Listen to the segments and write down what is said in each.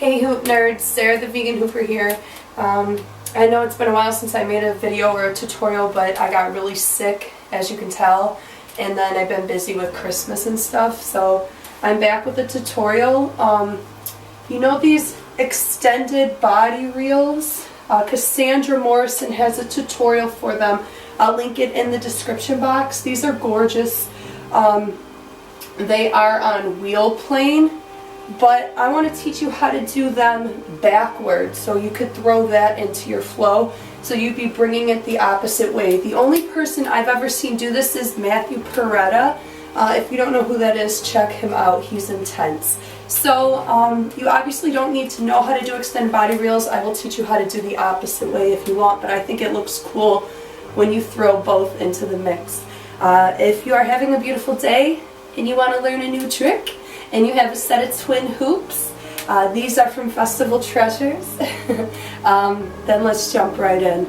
Hey hoop nerds, Sarah the Vegan Hooper here. I know it's been a while since I made a video or a tutorial, but I got really sick, as you can tell, and then I've been busy with Christmas and stuff, so I'm back with a tutorial. You know these extended body reels? Cassandra Morrison has a tutorial for them. I'll link it in the description box. These are gorgeous. They are on wheel plane, but I want to teach you how to do them backwards so you could throw that into your flow. So you'd be bringing it the opposite way. The only person I've ever seen do this is Matthew Peretta. If you don't know who that is, check him out. He's intense. So you obviously don't need to know how to do extended body reels. I will teach you how to do the opposite way if you want, but I think it looks cool when you throw both into the mix. If you are having a beautiful day and you want to learn a new trick and you have a set of twin hoops, these are from Festival Treasures, then let's jump right in.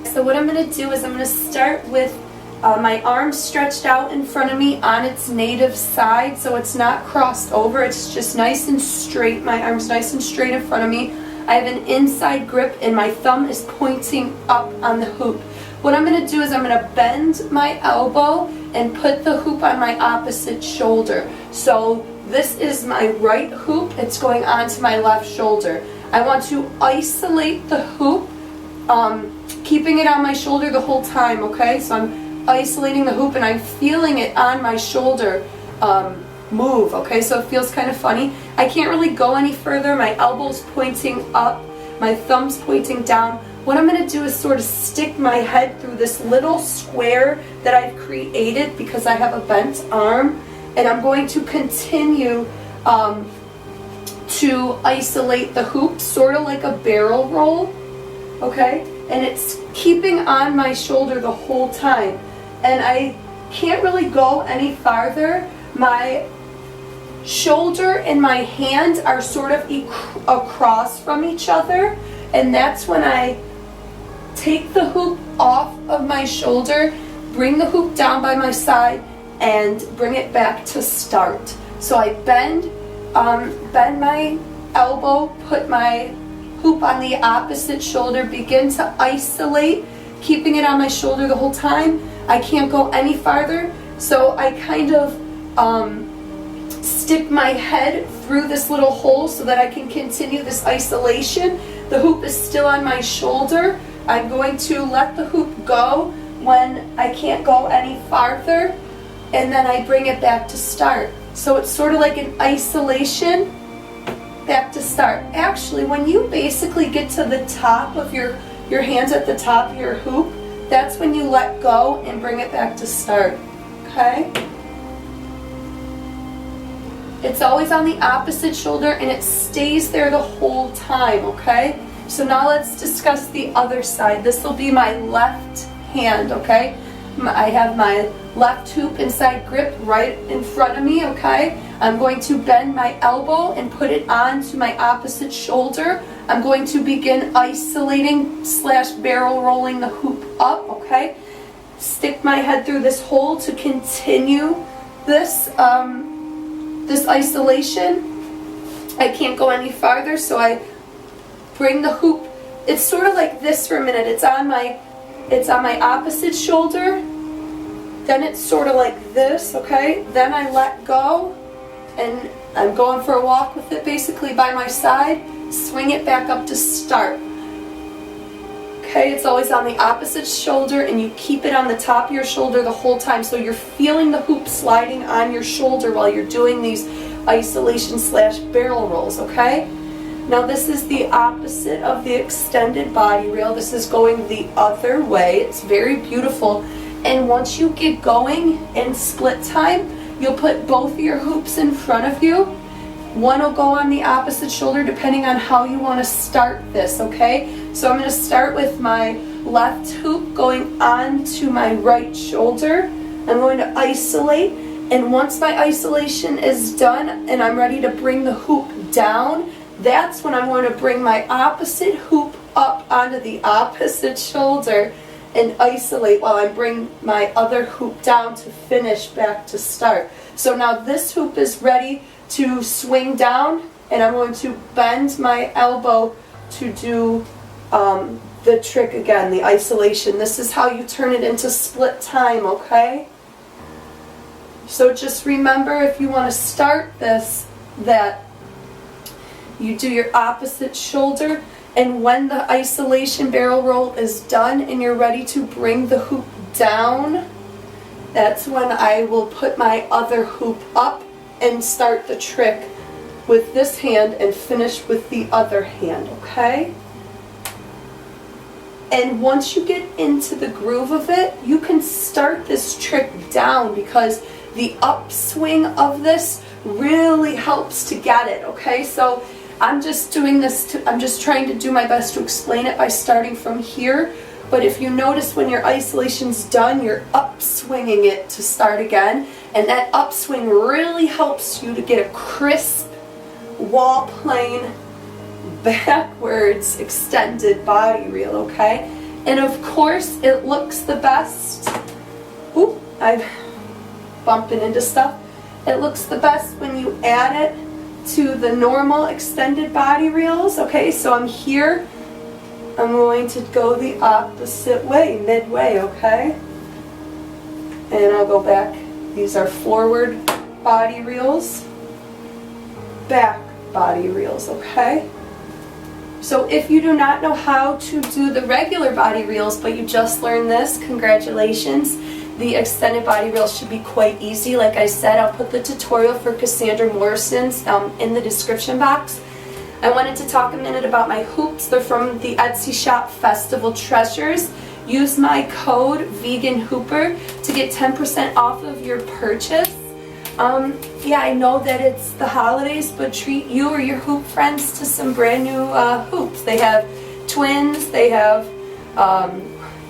So what I'm going to do is I'm going to start with my arm stretched out in front of me on its native side, so it's not crossed over, it's just nice and straight. My arm's nice and straight in front of me. I have an inside grip and my thumb is pointing up on the hoop. What I'm going to do is I'm going to bend my elbow and put the hoop on my opposite shoulder. So this is my right hoop, it's going onto my left shoulder. I want to isolate the hoop, keeping it on my shoulder the whole time, okay? So I'm isolating the hoop and I'm feeling it on my shoulder move, okay? So it feels kind of funny. I can't really go any further. My elbow's pointing up, my thumb's pointing down. What I'm going to do is sort of stick my head through this little square that I've created because I have a bent arm, and I'm going to continue to isolate the hoop, sort of like a barrel roll, okay? And it's keeping on my shoulder the whole time. And I can't really go any farther. My shoulder and my hand are sort of across from each other, and that's when I take the hoop off of my shoulder, bring the hoop down by my side, and bring it back to start. So I bend my elbow, put my hoop on the opposite shoulder, begin to isolate, keeping it on my shoulder the whole time. I can't go any farther, so I kind of stick my head through this little hole so that I can continue this isolation. The hoop is still on my shoulder. I'm going to let the hoop go when I can't go any farther, and then I bring it back to start. So it's sort of like an isolation, back to start. Actually, when you basically get to the top of your hands at the top of your hoop, that's when you let go and bring it back to start, okay? It's always on the opposite shoulder and it stays there the whole time, okay? So now let's discuss the other side. This will be my left hand, okay? I have my left hoop inside grip right in front of me, okay? I'm going to bend my elbow and put it onto my opposite shoulder. I'm going to begin isolating / barrel rolling the hoop up, okay? Stick my head through this hole to continue this this isolation. I can't go any farther, so I bring the hoop. It's sort of like this for a minute. It's on my opposite shoulder. Then it's sort of like this, okay? Then I let go, and I'm going for a walk with it basically by my side. Swing it back up to start. Okay, it's always on the opposite shoulder, and you keep it on the top of your shoulder the whole time, so you're feeling the hoop sliding on your shoulder while you're doing these isolation / barrel rolls, okay? Now this is the opposite of the extended body reel. This is going the other way. It's very beautiful. And once you get going in split time, you'll put both of your hoops in front of you. One will go on the opposite shoulder depending on how you want to start this, okay? So I'm going to start with my left hoop going onto my right shoulder. I'm going to isolate, and once my isolation is done and I'm ready to bring the hoop down, that's when I'm going to bring my opposite hoop up onto the opposite shoulder and isolate while I bring my other hoop down to finish back to start. So now this hoop is ready to swing down and I'm going to bend my elbow to do the trick again, the isolation. This is how you turn it into split time, okay? So just remember, if you want to start this, that you do your opposite shoulder, and when the isolation barrel roll is done and you're ready to bring the hoop down, that's when I will put my other hoop up and start the trick with this hand and finish with the other hand, okay? And once you get into the groove of it, you can start this trick down, because the upswing of this really helps to get it, okay? So I'm just doing this, I'm just trying to do my best to explain it by starting from here. But if you notice, when your isolation's done, you're upswinging it to start again. And that upswing really helps you to get a crisp, wall plane, backwards extended body reel, okay? And of course, it looks the best. Oop, I'm bumping into stuff. It looks the best when you add it to the normal extended body reels, okay? So I'm here. I'm going to go the opposite way, midway, okay? And I'll go back. These are forward body reels, back body reels, okay? So if you do not know how to do the regular body reels, but you just learned this, congratulations. The extended body reels should be quite easy. Like I said, I'll put the tutorial for Cassandra Morrison's in the description box. I wanted to talk a minute about my hoops. They're from the Etsy shop Festival Treasures. Use my code VEGANHOOPER to get 10% off of your purchase. Yeah, I know that it's the holidays, but treat you or your hoop friends to some brand new hoops. They have twins, they have,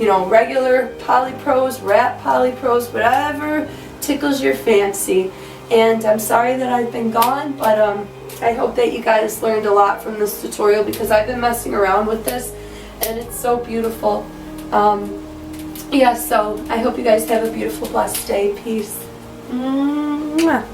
you know, regular polypros, wrap polypros, whatever tickles your fancy. And I'm sorry that I've been gone, but I hope that you guys learned a lot from this tutorial, because I've been messing around with this and it's so beautiful. Yeah, so I hope you guys have a beautiful, blessed day. Peace. Mwah.